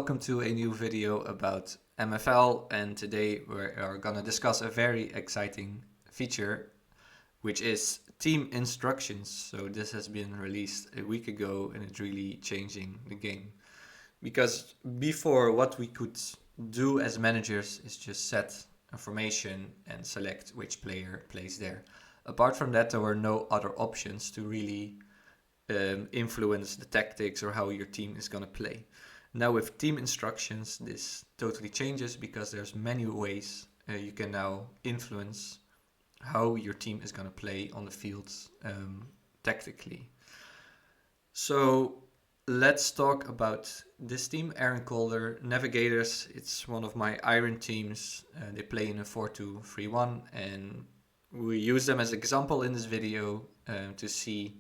welcome to a new video about MFL, and today we are gonna discuss a very exciting feature, which is Team Instructions. So this has been released a week ago and it's really changing the game. Because before, what we could do as managers is just set a formation and select which player plays there. Apart from that, there were no other options to really influence the tactics or how your team is going to play. Now with Team Instructions, this totally changes because there's many ways you can now influence how your team is going to play on the field tactically. So let's talk about this team, Aire Calder Navigators. It's one of my Iron teams. They play in a 4-2-3-1, and we use them as an example in this video to see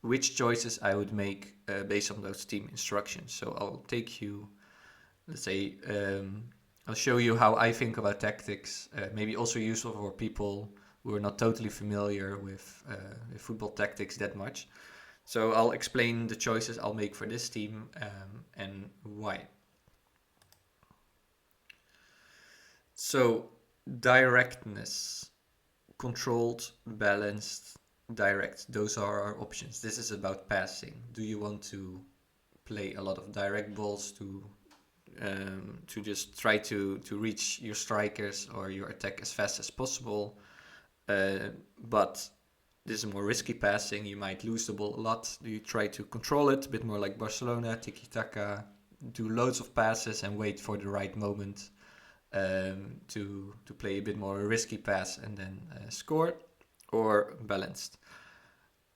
which choices I would make based on those team instructions. So I'll take you, let's say, I'll show you how I think about tactics, maybe also useful for people who are not totally familiar with football tactics that much. So I'll explain the choices I'll make for this team and why. So directness, controlled, balanced, direct, those are our options. This is about passing. Do you want to play a lot of direct balls to just try to reach your strikers or your attack as fast as possible, but this is more risky passing, you might lose the ball a lot. Do you try to control it a bit more like Barcelona, tiki-taka, do loads of passes and wait for the right moment to play a bit more risky pass and then score, or balanced?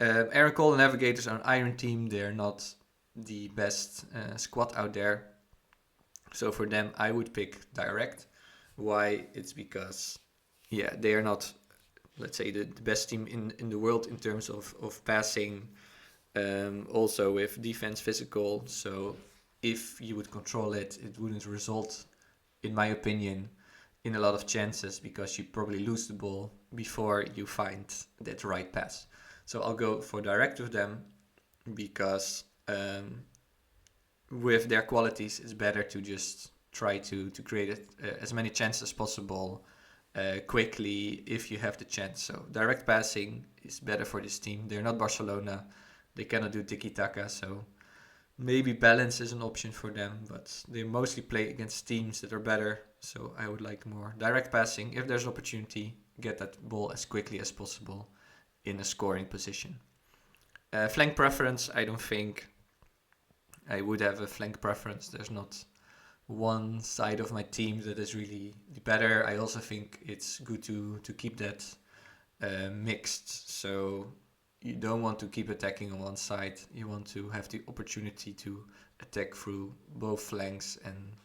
Aire Calder Navigators are an Iron team. They're not the best squad out there. So for them, I would pick direct. Why? It's because, yeah, they are not, let's say, the best team in the world in terms of passing. Also with defense physical. So if you would control it, it wouldn't result, in my opinion, in a lot of chances because you probably lose the ball before you find that right pass. So I'll go for direct with them because with their qualities, it's better to just try to create it, as many chances as possible quickly if you have the chance. So direct passing is better for this team. They're not Barcelona. They cannot do tiki-taka, so maybe balance is an option for them, but they mostly play against teams that are better. So I would like more direct passing. If there's an opportunity, get that ball as quickly as possible in a scoring position. Flank preference, I don't think I would have a flank preference. There's not one side of my team that is really better. I also think it's good to keep that mixed. So you don't want to keep attacking on one side. You want to have the opportunity to attack through both flanks and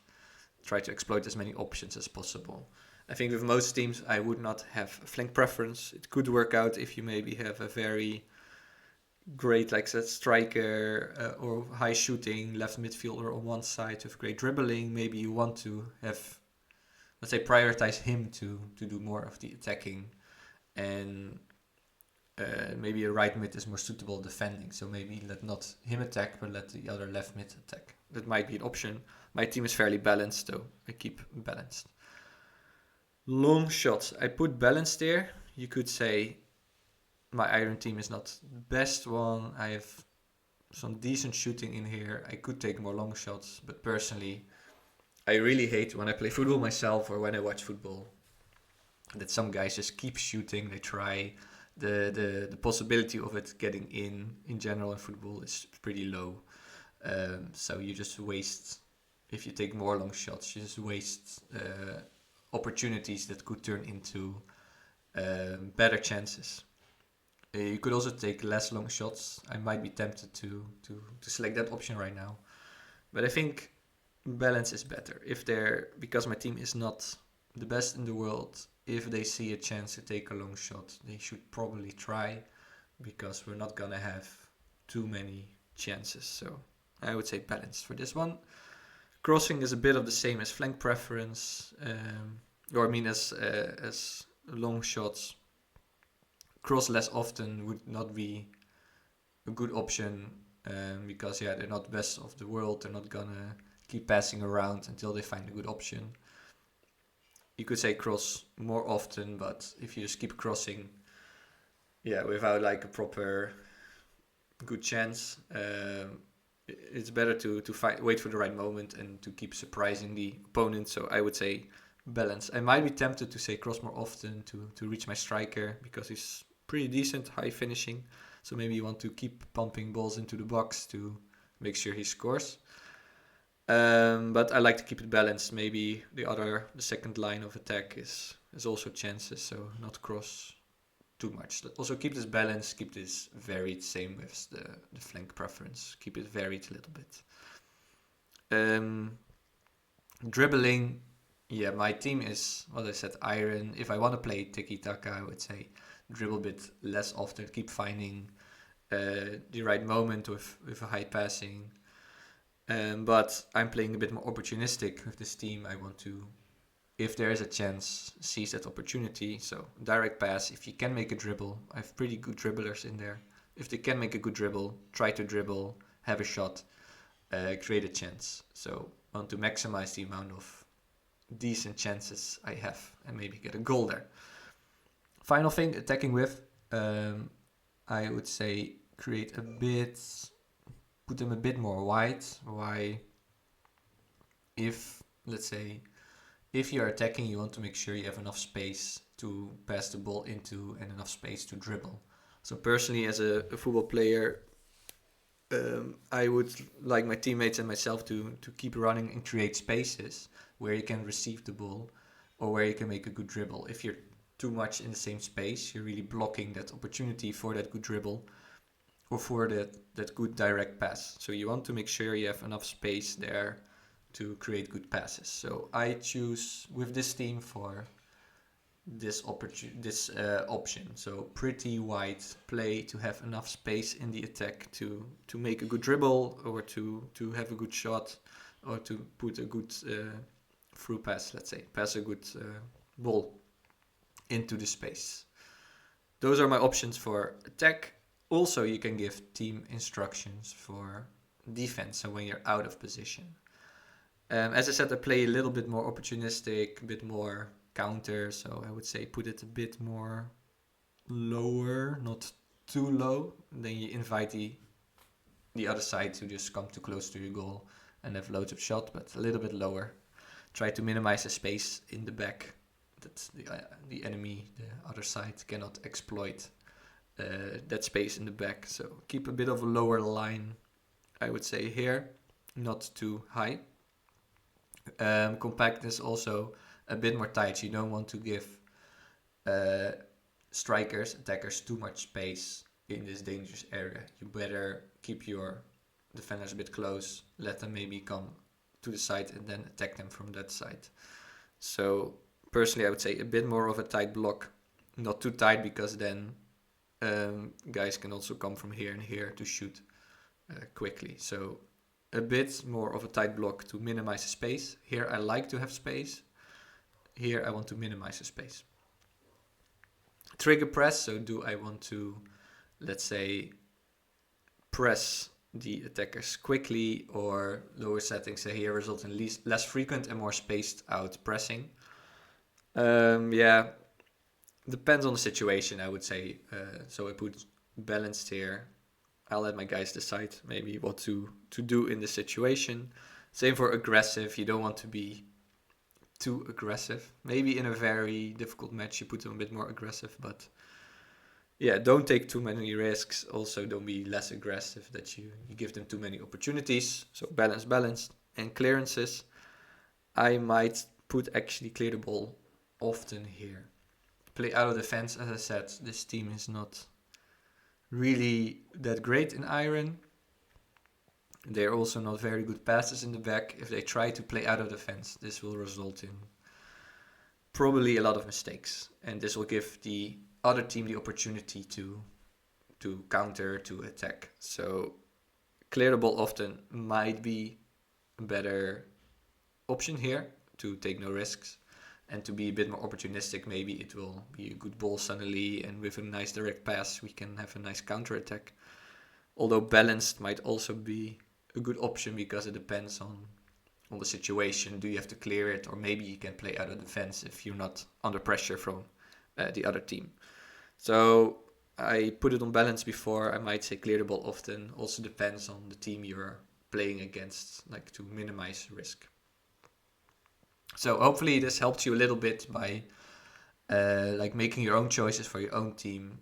try to exploit as many options as possible. I think with most teams, I would not have a flank preference. It could work out if you maybe have a very great, like that striker or high shooting left midfielder on one side with great dribbling. Maybe you want to have, let's say, prioritize him to do more of the attacking, and maybe a right mid is more suitable defending. So maybe let not him attack, but let the other left mid attack. That might be an option. My team is fairly balanced, though. I keep balanced. Long shots. I put balanced there. You could say my Iron team is not the best one. I have some decent shooting in here. I could take more long shots, but personally, I really hate when I play football myself or when I watch football that some guys just keep shooting. They try. The possibility of it getting in general in football is pretty low. So you just waste, if you take more long shots, you just waste opportunities that could turn into better chances. You could also take less long shots. I might be tempted to select that option right now. But I think balance is better. Because my team is not the best in the world, if they see a chance to take a long shot, they should probably try, because we're not going to have too many chances. So I would say balanced for this one. Crossing is a bit of the same as flank preference, as long shots. Cross less often would not be a good option because they're not best of the world. They're not gonna keep passing around until they find a good option. You could say cross more often, but if you just keep crossing, without like a proper good chance, it's better to wait for the right moment and to keep surprising the opponent. So I would say balance. I might be tempted to say cross more often to reach my striker because he's pretty decent, high finishing. So maybe you want to keep pumping balls into the box to make sure he scores. But I like to keep it balanced. Maybe the second line of attack is also chances, so not cross too much. Also keep this balanced, keep this varied, same with the flank preference. Keep it varied a little bit. Dribbling, my team is, what I said, iron. If I want to play tiki-taka, I would say dribble a bit less often, keep finding the right moment with a high passing. But I'm playing a bit more opportunistic with this team. I want to, if there is a chance, seize that opportunity. So direct pass, if you can make a dribble. I have pretty good dribblers in there. If they can make a good dribble, try to dribble, have a shot, create a chance. So I want to maximize the amount of decent chances I have and maybe get a goal there. Final thing, attacking with, I would say put them a bit more wide. Why? If, let's say, if you're attacking, you want to make sure you have enough space to pass the ball into and enough space to dribble. So personally, as a football player, I would like my teammates and myself to keep running and create spaces where you can receive the ball or where you can make a good dribble. If you're too much in the same space, you're really blocking that opportunity for that good dribble or for that good direct pass. So you want to make sure you have enough space there to create good passes. So I choose with this team for this option. So pretty wide play to have enough space in the attack to make a good dribble or to have a good shot or to put a good through pass, let's say, pass a good ball into the space. Those are my options for attack. Also, you can give team instructions for defense, so when you're out of position. As I said, I play a little bit more opportunistic, a bit more counter, so I would say put it a bit more lower, not too low. Then you invite the other side to just come too close to your goal and have loads of shot, but a little bit lower. Try to minimize the space in the back that the enemy, the other side, cannot exploit that space in the back. So keep a bit of a lower line, I would say here, not too high. Compactness also a bit more tight. You don't want to give attackers too much space in this dangerous area. You better keep your defenders a bit close, let them maybe come to the side and then attack them from that side. So personally I would say a bit more of a tight block, not too tight because then guys can also come from here and here to shoot quickly. So a bit more of a tight block to minimize the space. Here I like to have space. Here I want to minimize the space. Trigger press, so do I want to, let's say, press the attackers quickly, or lower settings say here result in less frequent and more spaced out pressing. Depends on the situation, I would say. So I put balanced here. I'll let my guys decide maybe what to do in the situation. Same for aggressive. You don't want to be too aggressive. Maybe in a very difficult match you put them a bit more aggressive, but yeah, don't take too many risks. Also, don't be less aggressive that you give them too many opportunities. So balance. And clearances, I might put actually clear the ball often here. Play out of the fence, as I said, this team is not really that great in iron. They're also not very good passes in the back. If they try to play out of the fence, this will result in probably a lot of mistakes. And this will give the other team the opportunity to counter, to attack. So clear the ball often might be a better option here to take no risks. And to be a bit more opportunistic, maybe it will be a good ball suddenly, and with a nice direct pass we can have a nice counter attack. Although balanced might also be a good option because it depends on on the situation. Do you have to clear it, or maybe you can play out of defense if you're not under pressure from the other team. So I put it on balance before. I might say clear the ball often. Also depends on the team you're playing against, like to minimize risk. So hopefully this helped you a little bit by like making your own choices for your own team,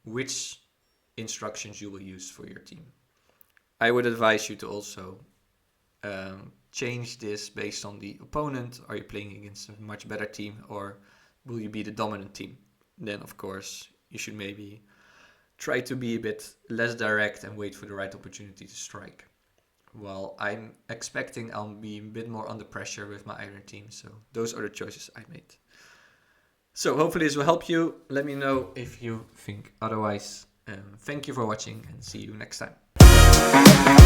which instructions you will use for your team. I would advise you to also change this based on the opponent. Are you playing against a much better team, or will you be the dominant team? Then of course you should maybe try to be a bit less direct and wait for the right opportunity to strike. Well, I'm expecting I'll be a bit more under pressure with my Iron team, so those are the choices I made. So hopefully this will help you. Let me know if you think otherwise. Thank you for watching, and see you next time.